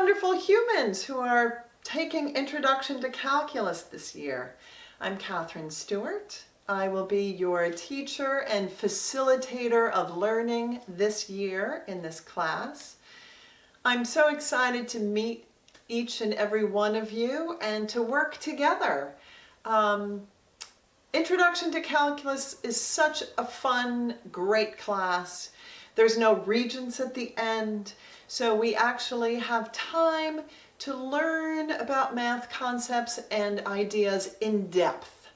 wonderful humans who are taking Introduction to Calculus this year. I'm Catherine Stewart. I will be your teacher and facilitator of learning this year in this class. I'm so excited to meet each and every one of you and to work together. Introduction to Calculus is such a fun, great class. There's no regents at the end, so we actually have time to learn about math concepts and ideas in depth.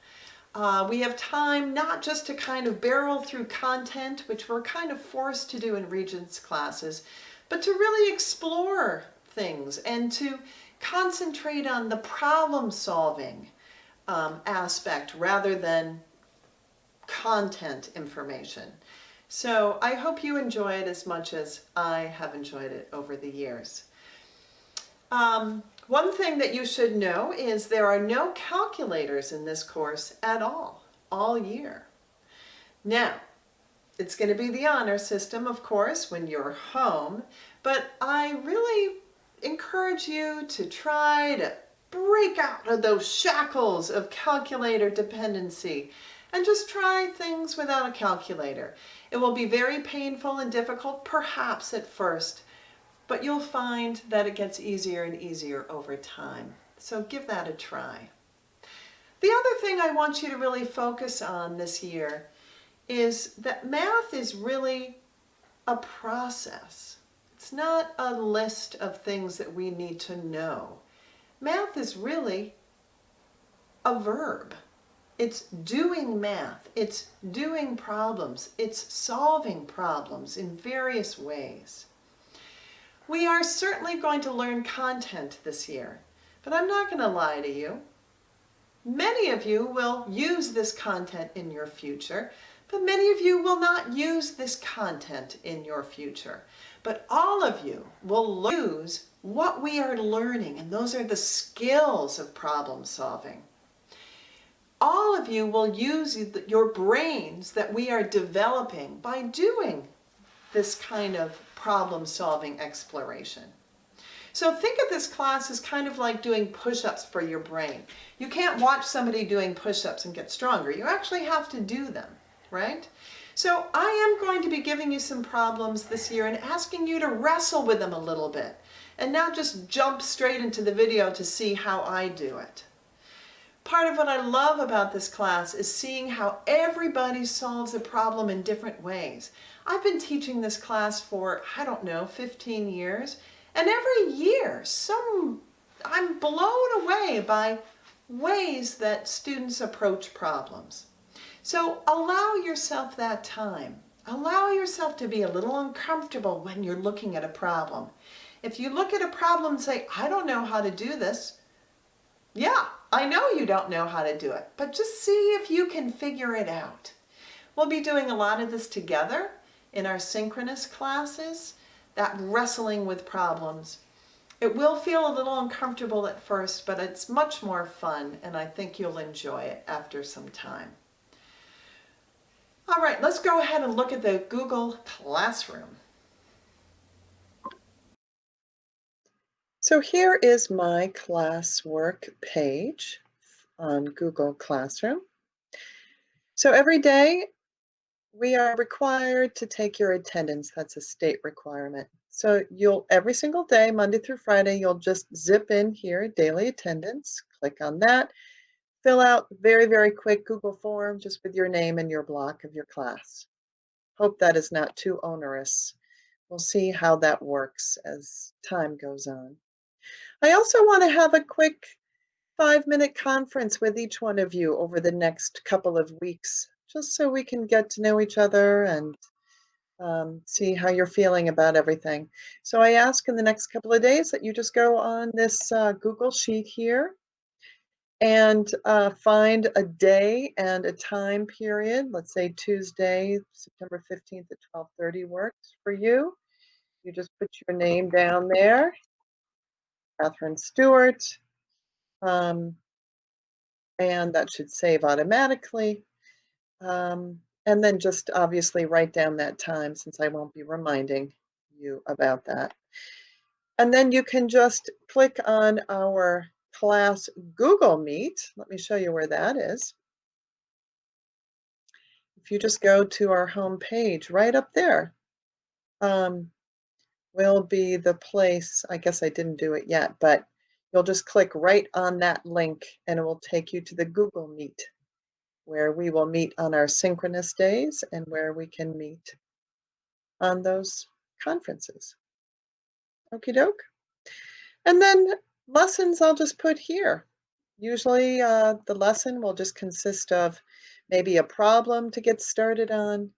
We have time not just to kind of barrel through content, which we're kind of forced to do in regents classes, but to really explore things and to concentrate on the problem solving aspect rather than content information. So I hope you enjoy it as much as I have enjoyed it over the years. One thing that you should know is there are no calculators in this course at all year. Now, it's going to be the honor system, of course, when you're home, but I really encourage you to try to break out of those shackles of calculator dependency and just try things without a calculator. It will be very painful and difficult, perhaps at first, but you'll find that it gets easier and easier over time. So give that a try. The other thing I want you to really focus on this year is that math is really a process. It's not a list of things that we need to know. Math is really a verb. It's doing math, it's doing problems, it's solving problems in various ways. We are certainly going to learn content this year, but I'm not going to lie to you. Many of you will use this content in your future, but many of you will not use this content in your future. But all of you will use what we are learning, and those are the skills of problem solving. All of you will use your brains that we are developing by doing this kind of problem solving exploration. So think of this class as kind of like doing push-ups for your brain. You can't watch somebody doing push-ups and get stronger. You actually have to do them, right? So I am going to be giving you some problems this year and asking you to wrestle with them a little bit and not just jump straight into the video to see how I do it. Part of what I love about this class is seeing how everybody solves a problem in different ways. I've been teaching this class for, 15 years, and every year I'm blown away by ways that students approach problems. So allow yourself that time. Allow yourself to be a little uncomfortable when you're looking at a problem. If you look at a problem and say, I don't know how to do this, yeah, I know you don't know how to do it, but just see if you can figure it out. We'll be doing a lot of this together in our synchronous classes, that wrestling with problems. It will feel a little uncomfortable at first, but it's much more fun, and I think you'll enjoy it after some time. All right, let's go ahead and look at the Google Classroom. So here is my Classwork page on Google Classroom. So every day we are required to take your attendance. That's a state requirement. So every single day, Monday through Friday, you'll just zip in here, daily attendance, click on that, fill out very, very quick Google form just with your name and your block of your class. Hope that is not too onerous. We'll see how that works as time goes on. I also want to have a quick 5-minute conference with each one of you over the next couple of weeks, just so we can get to know each other and see how you're feeling about everything. So I ask in the next couple of days that you just go on this Google Sheet here and find a day and a time period. Let's say Tuesday, September 15th at 12:30 works for you. You just put your name down there, Catherine Stewart, and that should save automatically. And then just obviously write down that time since I won't be reminding you about that. And then you can just click on our class Google Meet. Let me show you where that is. If you just go to our home page, right up there, um, will be the place. I guess I didn't do it yet, but you'll just click right on that link and it will take you to the Google Meet where we will meet on our synchronous days and where we can meet on those conferences. Okie doke. And then lessons I'll just put here. Usually the lesson will just consist of maybe a problem to get started on,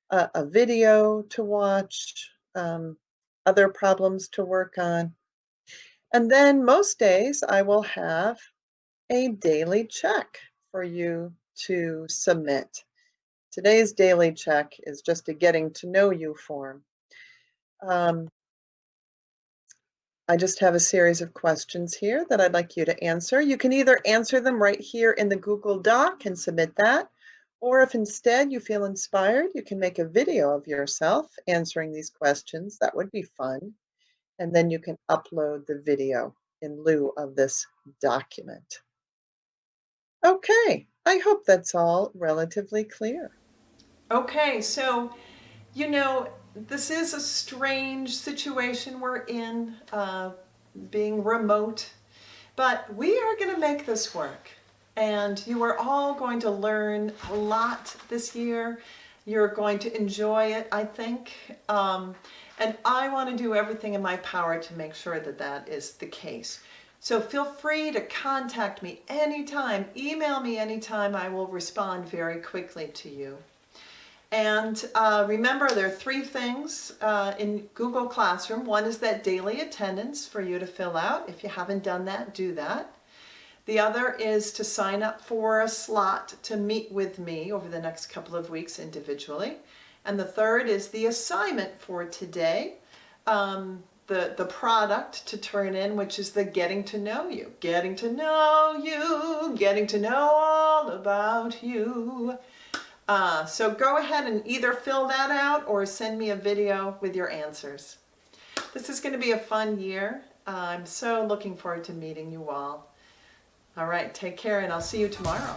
a video to watch, other problems to work on. And then most days I will have a daily check for you to submit. Today's daily check is just a getting to know you form. Um, I just have a series of questions here that I'd like you to answer. You can either answer them right here in the Google Doc and submit that, or if instead you feel inspired, you can make a video of yourself answering these questions. That would be fun. And then you can upload the video in lieu of this document. Okay, I hope that's all relatively clear. Okay, so this is a strange situation we're in, being remote, but we are going to make this work. And you are all going to learn a lot this year. You're going to enjoy it, I think. And I want to do everything in my power to make sure that that is the case. So feel free to contact me anytime, email me anytime. I will respond very quickly to you. And remember, there are three things in Google Classroom. One is that daily attendance for you to fill out. If you haven't done that, do that. The other is to sign up for a slot to meet with me over the next couple of weeks individually. And the third is the assignment for today, the product to turn in, which is the getting to know you. Getting to know you, getting to know all about you. So go ahead and either fill that out or send me a video with your answers. This is going to be a fun year. I'm so looking forward to meeting you all. All right, take care and I'll see you tomorrow.